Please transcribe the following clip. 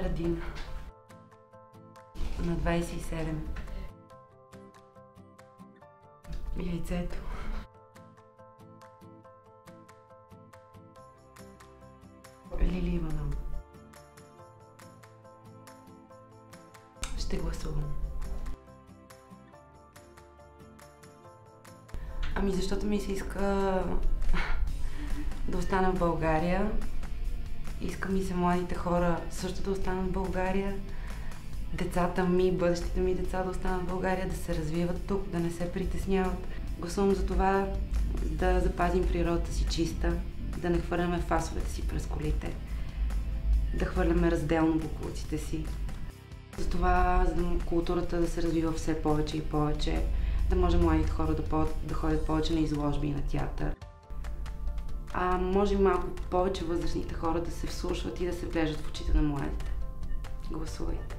Радина. На 27. Яйцето. Лили Иванова. Ще гласувам. Ами защото ми се иска да остана в България. Иска ми се младите хора също да останат в България. Децата ми, бъдещите ми деца да останат в България, да се развиват тук, да не се притесняват. Гласувам за това да запазим природата си чиста, да не хвърляме фасовете си през колите, да хвърляме разделно боклуците си. За това културата да се развива все повече и повече, да може младите хора да ходят повече на изложби и на театър. А може малко повече възрастните хора да се вслушват и да се вглеждат в очите на младите. Гласувайте!